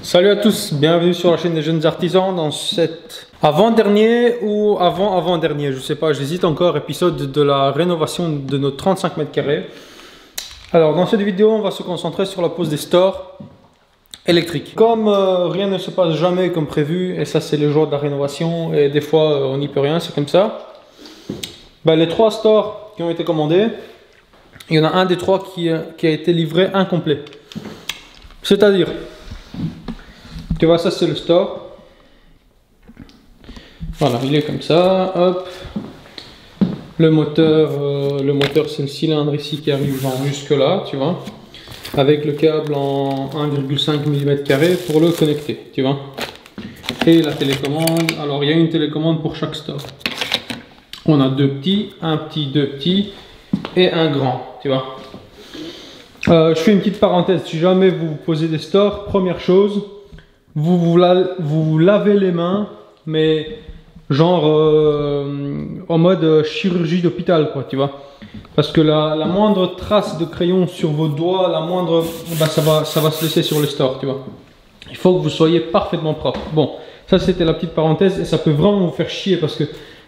Salut à tous, bienvenue sur la chaîne des jeunes artisans dans cet avant-dernier ou avant-avant-dernier, je sais pas, j'hésite encore, épisode de la rénovation de nos 35 mètres carrés. Alors dans cette vidéo, on va se concentrer sur la pose des stores électriques. Comme rien ne se passe jamais comme prévu, et ça c'est le jour de la rénovation, et des fois on n'y peut rien, c'est comme ça. Ben, les 3 stores qui ont été commandés, il y en a un des 3 qui a été livré incomplet. C'est-à-dire, tu vois, ça c'est le store. Voilà, il est comme ça, hop. Le moteur c'est le cylindre ici qui arrive jusque là, tu vois. Avec le câble en 1,5 mm pour le connecter, tu vois. Et la télécommande, alors il y a une télécommande pour chaque store. On a 2 petits, un petit, 2 petits et un grand, tu vois. Je fais une petite parenthèse, si jamais vous posez des stores, première chose, vous lavez les mains, mais genre en mode chirurgie d'hôpital, quoi, tu vois. Parce que la moindre trace de crayon sur vos doigts, la moindre, bah, ça va se laisser sur le store, tu vois. Il faut que vous soyez parfaitement propre. Bon, ça c'était la petite parenthèse et ça peut vraiment vous faire chier parce que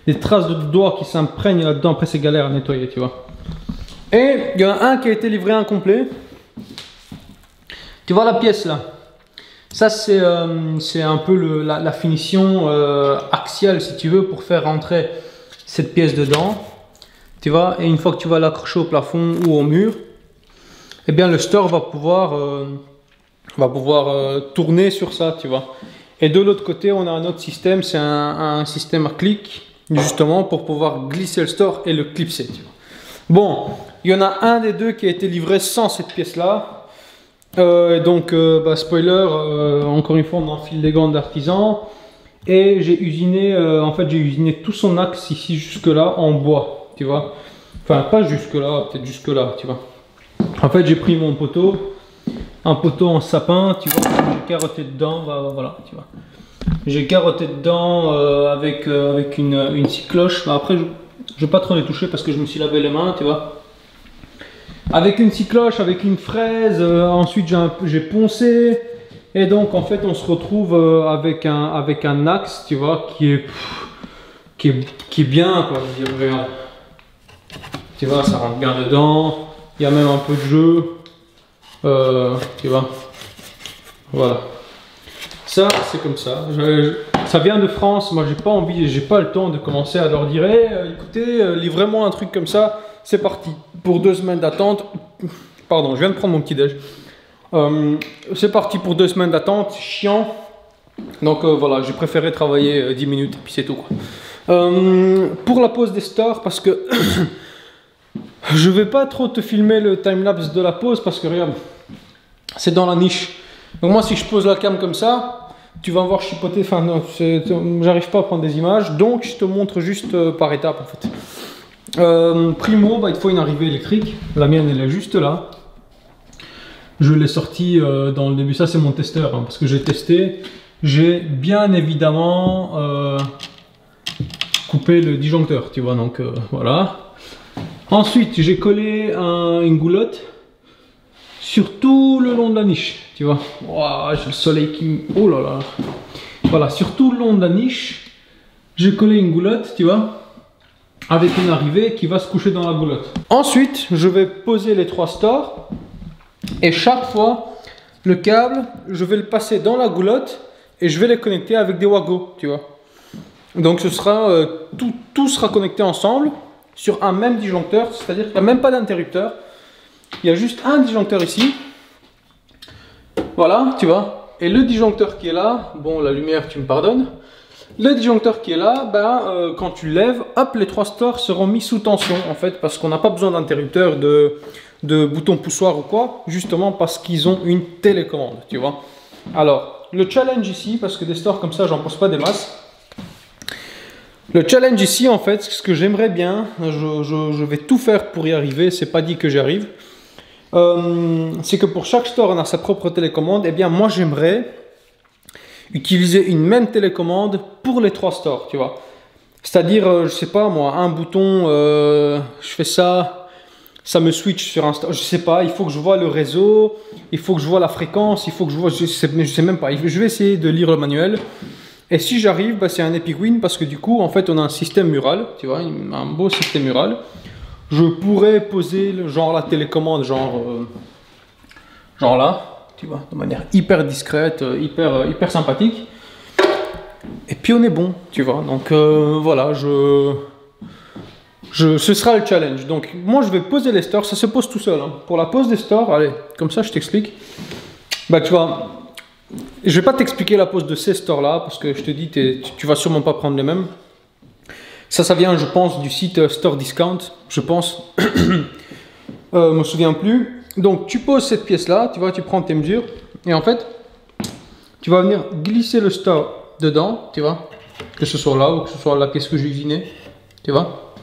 des traces de doigts qui s'imprègnent là-dedans, après c'est galère à nettoyer, tu vois. Et il y en a un qui a été livré incomplet. Tu vois la pièce là? Ça c'est un peu la finition axiale si tu veux pour faire rentrer cette pièce dedans. Tu vois, et une fois que tu vas l'accrocher au plafond ou au mur, eh bien le store va pouvoir tourner sur ça, tu vois. Et de l'autre côté, on a un autre système, c'est un système à clic, justement pour pouvoir glisser le store et le clipser, tu vois. Bon, il y en a un des deux qui a été livré sans cette pièce-là. Donc, spoiler, encore une fois, on enfile les gants d'artisan. Et j'ai usiné, en fait, j'ai usiné tout son axe ici jusque-là en bois, tu vois. Enfin, pas jusque-là, peut-être jusque-là, tu vois. En fait, j'ai pris mon poteau, un poteau en sapin, tu vois, j'ai carotté dedans, bah, voilà, tu vois. J'ai carotté dedans avec une scie cloche. Bah, après, je vais pas trop les toucher parce que je me suis lavé les mains, tu vois. Avec une scie cloche, avec une fraise, ensuite j'ai poncé. Et donc en fait on se retrouve avec un axe, tu vois, qui est bien, quoi. Je veux dire, regarde. Tu vois, ça rentre bien dedans. Il y a même un peu de jeu. Tu vois. Voilà. Ça, c'est comme ça. Ça vient de France. Moi, j'ai pas envie, j'ai pas le temps de commencer à leur dire hey, écoutez, livrez-moi un truc comme ça. C'est parti. Pour 2 semaines d'attente. Pardon, je viens de prendre mon petit déj. C'est parti pour 2 semaines d'attente. Chiant. Donc voilà, j'ai préféré travailler 10 minutes et puis c'est tout, quoi. Pour la pose des stores, parce que je vais pas trop te filmer le timelapse de la pose parce que regarde, c'est dans la niche. Donc moi, si je pose la cam comme ça, tu vas me voir chipoter. Enfin non, j'arrive pas à prendre des images, donc je te montre juste par étapes en fait. Primo, bah, il faut une arrivée électrique. La mienne, elle est juste là. Je l'ai sorti dans le début. Ça, c'est mon testeur hein, parce que j'ai testé. J'ai bien évidemment coupé le disjoncteur, tu vois. Donc voilà. Ensuite, j'ai collé une goulotte sur tout le long de la niche, tu vois. Wow, j'ai le soleil qui... Oh là là. Voilà, sur tout le long de la niche, j'ai collé une goulotte, tu vois, avec une arrivée qui va se coucher dans la goulotte. Ensuite, je vais poser les 3 stores et chaque fois, le câble, je vais le passer dans la goulotte et je vais les connecter avec des wagos, tu vois. Donc ce sera, tout sera connecté ensemble sur un même disjoncteur, c'est-à-dire qu'il n'y a même pas d'interrupteur. Il y a juste un disjoncteur ici. Voilà, tu vois. Et le disjoncteur qui est là, bon, la lumière, tu me pardonnes. Le disjoncteur qui est là, ben, quand tu le lèves, hop, les 3 stores seront mis sous tension, en fait, parce qu'on n'a pas besoin d'interrupteur, de bouton poussoir ou quoi, justement parce qu'ils ont une télécommande, tu vois. Alors, le challenge ici, parce que des stores comme ça, j'en pose pas des masses. Le challenge ici, en fait, ce que j'aimerais bien, je vais tout faire pour y arriver, c'est pas dit que j'y arrive, c'est que pour chaque store, on a sa propre télécommande. Et bien, moi, j'aimerais utiliser une même télécommande pour les 3 stores, tu vois. C'est-à-dire, je sais pas moi, un bouton, je fais ça, ça me switch sur un store. Je sais pas, il faut que je vois le réseau, il faut que je vois la fréquence, il faut que je vois, je sais même pas. Je vais essayer de lire le manuel. Et si j'arrive, bah, c'est un Epic Win parce que du coup, en fait, on a un système mural, tu vois, un beau système mural. Je pourrais poser genre la télécommande, genre là, tu vois, de manière hyper discrète, hyper sympathique. Et puis on est bon, tu vois. Donc voilà, ce sera le challenge. Donc moi, je vais poser les stores. Ça se pose tout seul. Hein. Pour la pose des stores, allez, comme ça, je t'explique. Bah tu vois, je vais pas t'expliquer la pose de ces stores là parce que je te dis, tu vas sûrement pas prendre les mêmes. Ça vient, je pense, du site Store Discount, je pense. Me souviens plus. Donc, tu poses cette pièce-là, tu vois, tu prends tes mesures. Et en fait, tu vas venir glisser le store dedans, tu vois. Que ce soit là ou que ce soit la pièce que j'ai usinée, tu vois.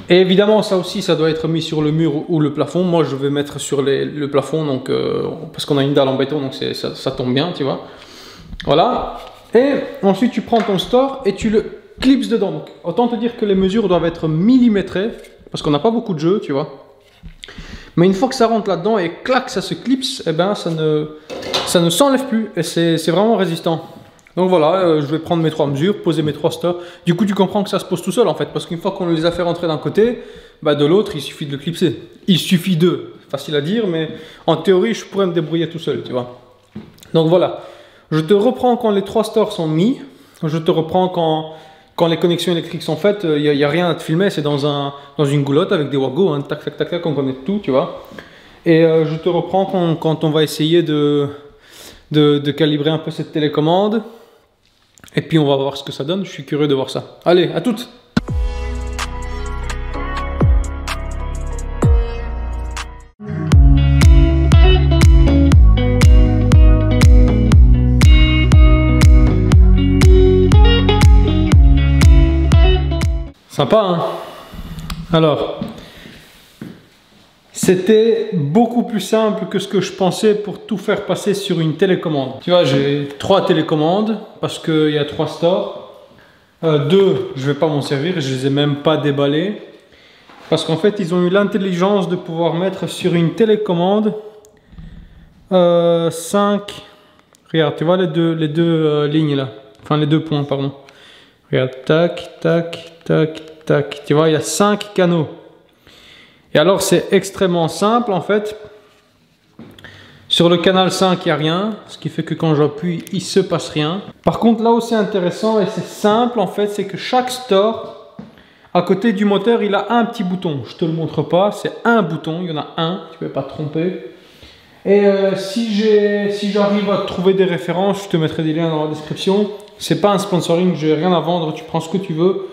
Et évidemment, ça aussi, ça doit être mis sur le mur ou le plafond. Moi, je vais mettre sur le plafond, donc, parce qu'on a une dalle en béton, donc ça tombe bien, tu vois. Voilà. Et ensuite, tu prends ton store et tu le clips dedans. Donc, autant te dire que les mesures doivent être millimétrées parce qu'on n'a pas beaucoup de jeu, tu vois. Mais une fois que ça rentre là-dedans et clac, ça se clipse, eh ben ça ne s'enlève plus et c'est vraiment résistant. Donc voilà, je vais prendre mes 3 mesures, poser mes 3 stores. Du coup, tu comprends que ça se pose tout seul en fait, parce qu'une fois qu'on les a fait rentrer d'un côté, bah de l'autre, il suffit de le clipser. Il suffit de, facile à dire, mais en théorie, je pourrais me débrouiller tout seul, tu vois. Donc voilà, je te reprends quand les 3 stores sont mis. Je te reprends quand les connexions électriques sont faites, il n'y a rien à te filmer, c'est dans une goulotte avec des wagos, hein, tac, tac, tac, tac, on connaît tout, tu vois. Et je te reprends quand on va essayer de calibrer un peu cette télécommande. Et puis on va voir ce que ça donne, je suis curieux de voir ça. Allez, à toutes! Sympa, hein? Alors, c'était beaucoup plus simple que ce que je pensais pour tout faire passer sur une télécommande. Tu vois, j'ai 3 télécommandes parce qu'il y a 3 stores. 2, je ne vais pas m'en servir, je ne les ai même pas déballés. Parce qu'en fait, ils ont eu l'intelligence de pouvoir mettre sur une télécommande 5... Regarde, tu vois les deux lignes là. Enfin, les 2 points, pardon. Regarde, tac, tac, tac, tac. Tu vois, il y a 5 canaux. Et alors, c'est extrêmement simple en fait. Sur le canal 5, il n'y a rien. Ce qui fait que quand j'appuie, il ne se passe rien. Par contre, là où c'est intéressant et c'est simple en fait, c'est que chaque store, à côté du moteur, il a un petit bouton. Je ne te le montre pas, c'est un bouton. Il y en a un, tu ne peux pas te tromper. Et si j'arrive à trouver des références, je te mettrai des liens dans la description. C'est pas un sponsoring, j'ai rien à vendre, tu prends ce que tu veux.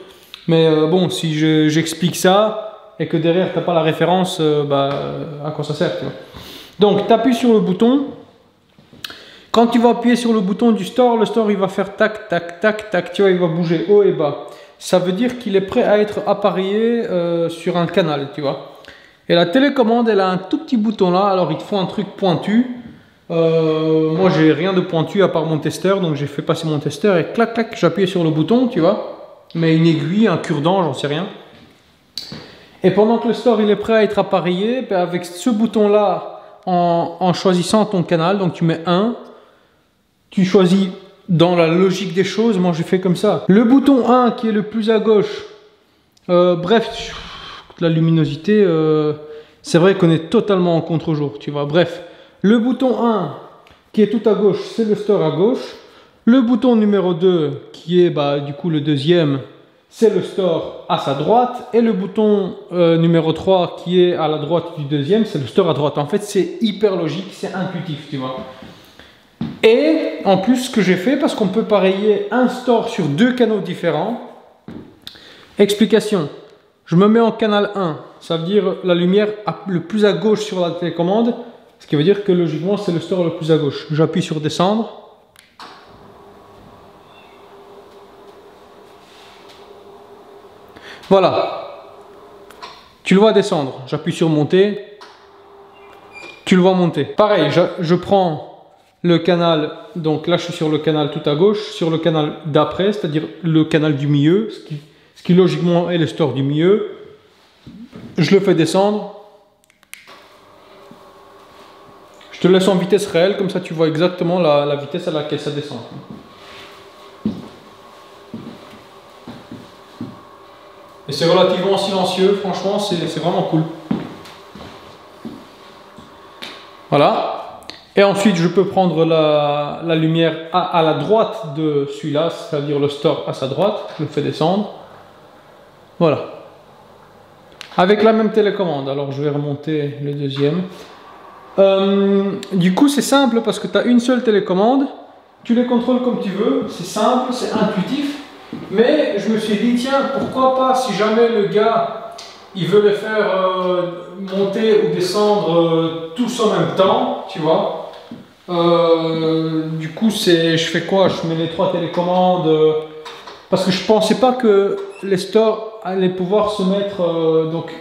Mais bon, si j'explique ça et que derrière tu n'as pas la référence, à quoi ça sert, tu vois. Donc tu appuies sur le bouton. Quand tu vas appuyer sur le bouton du store, le store il va faire tac, tac, tac, tac, tu vois, il va bouger haut et bas. Ça veut dire qu'il est prêt à être appareillé sur un canal, tu vois. Et la télécommande, elle a un tout petit bouton là, alors il te faut un truc pointu. Moi j'ai rien de pointu à part mon testeur, donc j'ai fait passer mon testeur et clac clac, j'appuie sur le bouton, tu vois. Mais une aiguille, un cure-dent, j'en sais rien. Et pendant que le store il est prêt à être appareillé, ben avec ce bouton là, en choisissant ton canal, donc tu mets 1, tu choisis dans la logique des choses, moi j'ai fait comme ça. Le bouton 1 qui est le plus à gauche, bref, la luminosité, c'est vrai qu'on est totalement en contre-jour, tu vois. Bref, le bouton 1 qui est tout à gauche, c'est le store à gauche. Le bouton numéro 2 qui est du coup le deuxième, c'est le store à sa droite. Et le bouton numéro 3 qui est à la droite du deuxième, c'est le store à droite. En fait, c'est hyper logique, c'est intuitif, tu vois. Et en plus, ce que j'ai fait, parce qu'on peut pareiller un store sur 2 canaux différents. Explication. Je me mets en canal 1, ça veut dire la lumière le plus à gauche sur la télécommande, ce qui veut dire que logiquement c'est le store le plus à gauche. J'appuie sur descendre. Voilà. Tu le vois descendre. J'appuie sur monter. Tu le vois monter. Pareil, je prends le canal, donc là je suis sur le canal tout à gauche, sur le canal d'après, c'est-à-dire le canal du milieu, ce qui logiquement est le store du milieu. Je le fais descendre. Je te laisse en vitesse réelle, comme ça tu vois exactement la vitesse à laquelle ça descend. Et c'est relativement silencieux, franchement, c'est vraiment cool. Voilà. Et ensuite, je peux prendre la lumière à la droite de celui-là, c'est-à-dire le store à sa droite. Je le fais descendre. Voilà. Avec la même télécommande. Alors, je vais remonter le deuxième. Du coup, c'est simple parce que tu as une seule télécommande. Tu les contrôles comme tu veux. C'est simple, c'est intuitif. Mais je me suis dit, tiens, pourquoi pas, si jamais le gars, il veut les faire monter ou descendre tous en même temps, tu vois. Du coup, je fais quoi? Je mets les 3 télécommandes. Parce que je pensais pas que les stores allaient pouvoir se mettre... donc,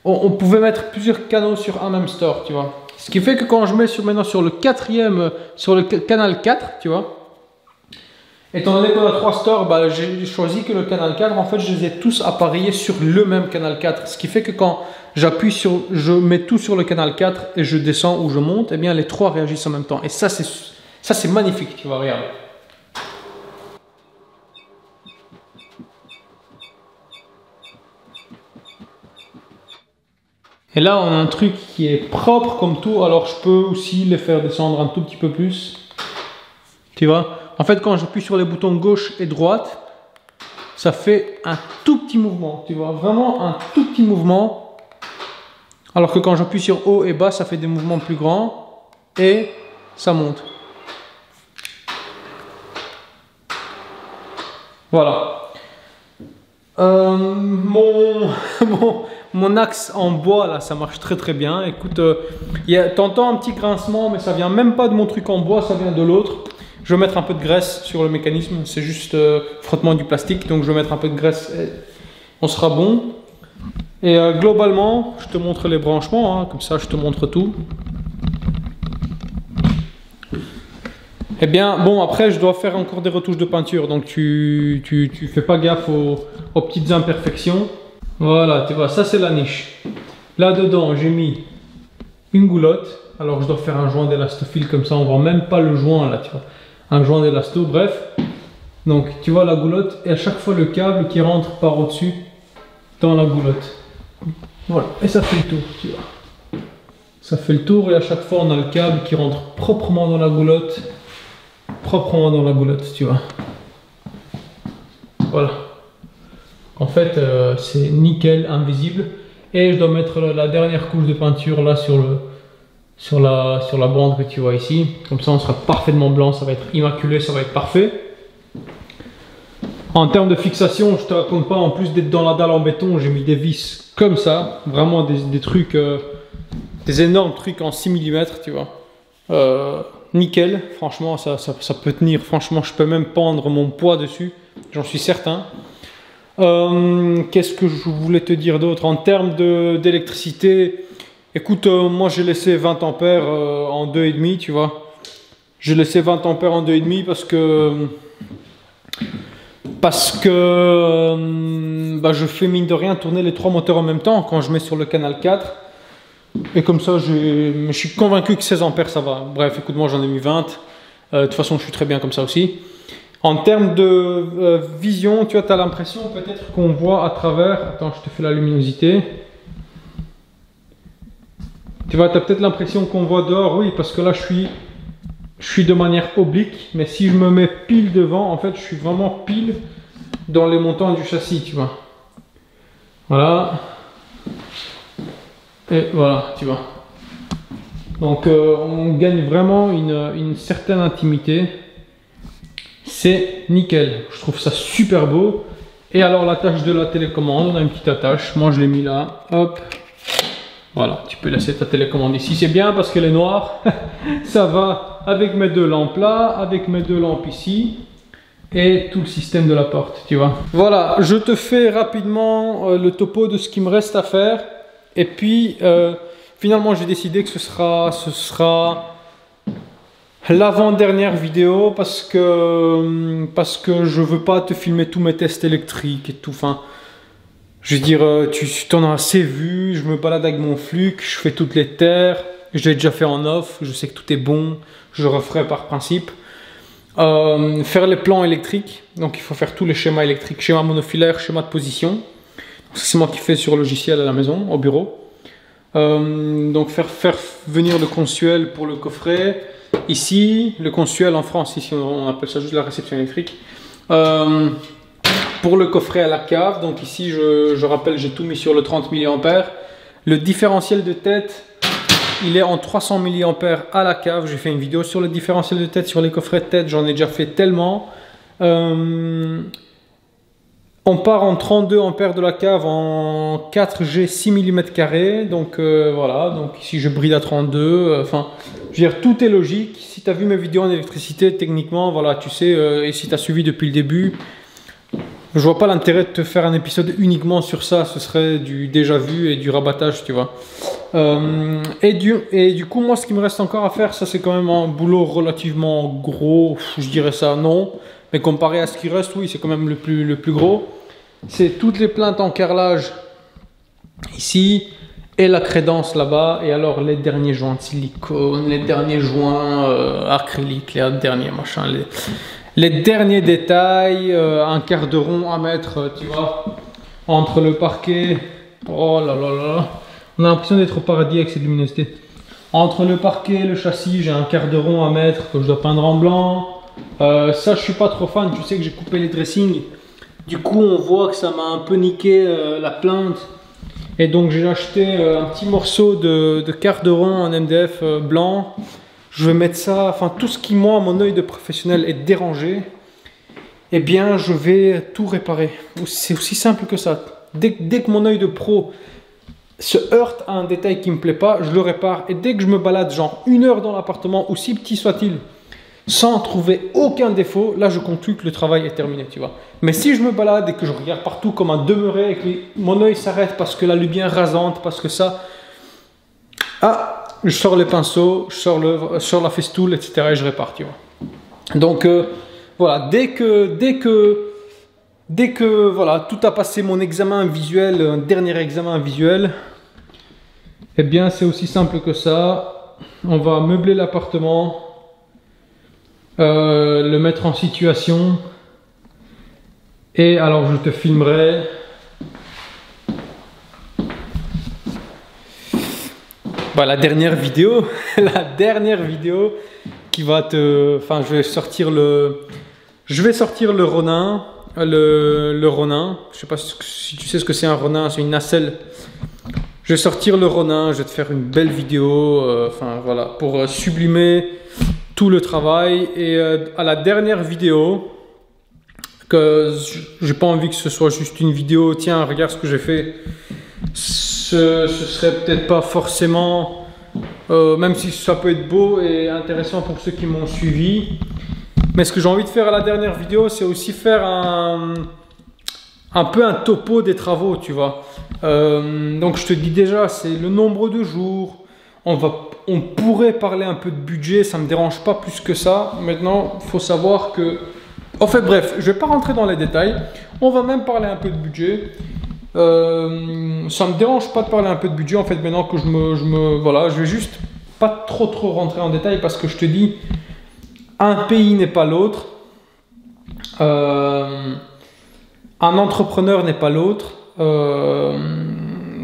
on pouvait mettre plusieurs canaux sur un même store, tu vois. Ce qui fait que quand je mets maintenant sur le quatrième, sur le canal 4, tu vois, étant donné qu'on a 3 stores, bah, j'ai choisi que le canal 4, en fait, je les ai tous appareillés sur le même canal 4. Ce qui fait que quand j'appuie sur, je mets tout sur le canal 4 et je descends ou je monte, eh bien les 3 réagissent en même temps. Et ça, c'est magnifique, tu vois, regarde. Et là, on a un truc qui est propre comme tout, alors je peux aussi les faire descendre un tout petit peu plus. Tu vois? En fait, quand j'appuie sur les boutons gauche et droite, ça fait un tout petit mouvement, tu vois? Vraiment un tout petit mouvement. Alors que quand j'appuie sur haut et bas, ça fait des mouvements plus grands et ça monte. Voilà. Mon axe en bois là, ça marche très très bien. Écoute, t'entends un petit grincement, mais ça vient même pas de mon truc en bois, ça vient de l'autre. Je vais mettre un peu de graisse sur le mécanisme, c'est juste frottement du plastique, donc je vais mettre un peu de graisse et on sera bon. Et globalement, je te montre les branchements, hein, comme ça je te montre tout. Eh bien, bon, après, je dois faire encore des retouches de peinture, donc tu fais pas gaffe aux petites imperfections. Voilà, tu vois, ça c'est la niche. Là-dedans, j'ai mis une goulotte. Alors, je dois faire un joint d'élastophile, comme ça, on voit même pas le joint, là, tu vois. Un joint d'élasto, bref. Donc, tu vois la goulotte, et à chaque fois, le câble qui rentre par au-dessus dans la goulotte. Voilà, et ça fait le tour, tu vois. Ça fait le tour, et à chaque fois, on a le câble qui rentre proprement dans la goulotte. Proprement dans la goulotte, tu vois. Voilà. En fait, c'est nickel, invisible. Et je dois mettre la dernière couche de peinture là sur la bande que tu vois ici. Comme ça, on sera parfaitement blanc, ça va être immaculé, ça va être parfait. En termes de fixation, je te raconte pas, en plus d'être dans la dalle en béton, j'ai mis des vis comme ça. Vraiment des trucs, des énormes trucs en 6 mm, tu vois. Nickel, franchement ça peut tenir, franchement je peux même pendre mon poids dessus, j'en suis certain. Qu'est-ce que je voulais te dire d'autre en termes d'électricité? Écoute, moi j'ai laissé 20 ampères en 2,5, tu vois. J'ai laissé 20 ampères en 2,5 parce que bah, je fais mine de rien tourner les 3 moteurs en même temps quand je mets sur le canal 4. Et comme ça, je suis convaincu que 16 ampères ça va. Bref, écoute, moi j'en ai mis 20. De toute façon, je suis très bien comme ça aussi. En termes de vision, tu vois, tu as l'impression peut-être qu'on voit à travers. Attends, je te fais la luminosité. Tu vois, tu as peut-être l'impression qu'on voit dehors, oui, parce que là je suis de manière oblique. Mais si je me mets pile devant, en fait, je suis vraiment pile dans les montants du châssis, tu vois. Voilà. Et voilà, tu vois. Donc on gagne vraiment une certaine intimité. C'est nickel. Je trouve ça super beau. Et alors l'attache de la télécommande, on a une petite attache. Moi je l'ai mis là. Hop. Voilà, tu peux laisser ta télécommande ici. C'est bien parce qu'elle est noire. Ça va avec mes 2 lampes là, avec mes 2 lampes ici. Et tout le système de la porte, tu vois. Voilà, je te fais rapidement le topo de ce qui me reste à faire. Et puis, finalement, j'ai décidé que ce sera l'avant-dernière vidéo parce que je veux pas te filmer tous mes tests électriques et tout. Enfin, Je veux dire, tu t'en as assez vu, je me balade avec mon Fluke, je fais toutes les terres, je l'ai déjà fait en off, je sais que tout est bon, je referai par principe. Faire les plans électriques, donc il faut faire tous les schémas électriques, schéma monofilaire, schéma de position. C'est moi qui fais sur le logiciel à la maison, au bureau. Donc faire venir le consuel pour le coffret. Ici, le consuel en France, ici on appelle ça juste la réception électrique. Pour le coffret à la cave, donc ici je rappelle, j'ai tout mis sur le 30 mA. Le différentiel de tête, il est en 300 mA à la cave. J'ai fait une vidéo sur le différentiel de tête, sur les coffrets de tête, j'en ai déjà fait tellement. On part en 32 ampères de la cave en 4G 6 mm². Donc voilà, donc ici je bride à 32. Enfin, je veux dire, tout est logique. Si tu as vu mes vidéos en électricité, techniquement, voilà, tu sais, et si tu as suivi depuis le début, je vois pas l'intérêt de te faire un épisode uniquement sur ça. Ce serait du déjà vu et du rabattage, tu vois. Et du coup, moi, ce qui me reste encore à faire, ça c'est quand même un boulot relativement gros. Je dirais ça, non. Mais comparé à ce qui reste, oui, c'est quand même le plus gros. C'est toutes les plaintes en carrelage ici et la crédence là-bas. Et alors les derniers joints de silicone, les derniers joints acryliques, les derniers machins, les derniers détails, un quart de rond à mettre, tu vois, entre le parquet. Oh là là là, on a l'impression d'être au paradis avec cette luminosité. Entre le parquet et le châssis, j'ai un quart de rond à mettre que je dois peindre en blanc. Ça, je suis pas trop fan. Tu sais que j'ai coupé les dressings. Du coup, on voit que ça m'a un peu niqué la plainte. Et donc, j'ai acheté un petit morceau de quart de rond en MDF blanc. Je vais mettre ça, enfin, tout ce qui, moi, à mon œil de professionnel est dérangé, eh bien, je vais tout réparer. C'est aussi simple que ça. Dès que mon œil de pro se heurte à un détail qui me plaît pas, je le répare. Et dès que je me balade, genre 1 heure dans l'appartement, aussi petit soit-il, sans trouver aucun défaut, là je conclus que le travail est terminé, tu vois. Mais si je me balade et que je regarde partout comme un demeuré et que mon œil s'arrête parce que la lumière rasante, parce que ça... Ah, je sors les pinceaux, je sors la festoule, etc. et je répare, tu vois. Donc voilà, dès que voilà, tout a passé mon examen visuel, un dernier examen visuel, eh bien c'est aussi simple que ça. On va meubler l'appartement. Le mettre en situation et alors je te filmerai bah, la dernière vidéo qui va te, enfin je vais sortir le Ronin, le Ronin. Je sais pas si tu sais ce que c'est un Ronin, c'est une nacelle. Je vais sortir le Ronin, je vais te faire une belle vidéo, enfin voilà, pour sublimer tout le travail. Et à la dernière vidéo, que j'ai pas envie que ce soit juste une vidéo, tiens regarde ce que j'ai fait, ce serait peut-être pas forcément, même si ça peut être beau et intéressant pour ceux qui m'ont suivi, mais ce que j'ai envie de faire à la dernière vidéo, c'est aussi faire un peu un topo des travaux, tu vois. Donc je te dis déjà, c'est le nombre de jours. On pourrait parler un peu de budget, ça ne me dérange pas plus que ça. Maintenant, il faut savoir que... En fait, bref, je ne vais pas rentrer dans les détails. On va même parler un peu de budget. Ça ne me dérange pas de parler un peu de budget. En fait, maintenant que voilà, je vais juste pas trop rentrer en détail parce que je te dis, un pays n'est pas l'autre. Un entrepreneur n'est pas l'autre.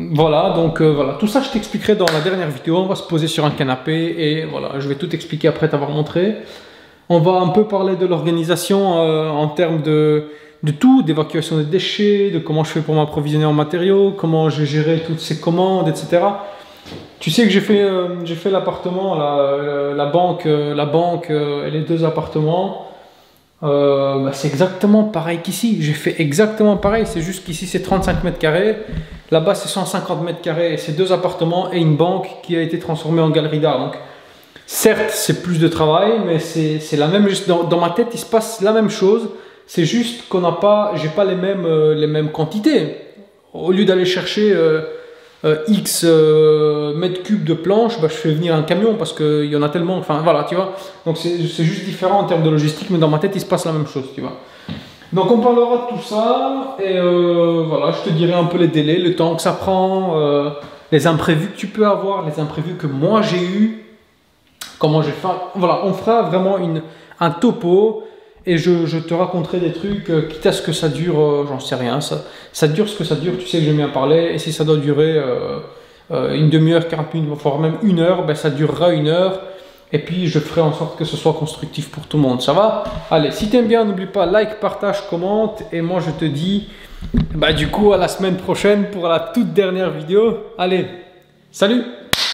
Voilà, donc voilà, tout ça je t'expliquerai dans la dernière vidéo. On va se poser sur un canapé et voilà, je vais tout expliquer après t'avoir montré. On va un peu parler de l'organisation en termes de tout, d'évacuation des déchets, de comment je fais pour m'approvisionner en matériaux, comment j'ai géré toutes ces commandes, etc. Tu sais que j'ai fait l'appartement, la banque et les 2 appartements. Bah c'est exactement pareil qu'ici, j'ai fait exactement pareil, c'est juste qu'ici c'est 35 m², là-bas c'est 150 m², et c'est 2 appartements et une banque qui a été transformée en galerie d'art. Donc certes c'est plus de travail, mais c'est la même, juste dans ma tête il se passe la même chose, c'est juste qu'on n'a pas, j'ai pas les mêmes quantités. Au lieu d'aller chercher X mètres cubes de planches, bah, je fais venir un camion parce qu'il y en a tellement, enfin voilà, tu vois. Donc c'est juste différent en termes de logistique, mais dans ma tête il se passe la même chose, tu vois. Donc on parlera de tout ça et voilà, je te dirai un peu les délais, le temps que ça prend, les imprévus que tu peux avoir, les imprévus que moi j'ai eu, comment j'ai fait. Voilà, on fera vraiment un topo et je te raconterai des trucs, quitte à ce que ça dure, j'en sais rien, ça dure ce que ça dure, tu sais que j'aime bien parler et si ça doit durer une demi-heure, 40 minutes, voire même une heure, ben, ça durera une heure. Et puis je ferai en sorte que ce soit constructif pour tout le monde, ça va? Allez, si t'aimes bien, n'oublie pas, like, partage, commente. Et moi je te dis, bah du coup à la semaine prochaine pour la toute dernière vidéo. Allez, salut!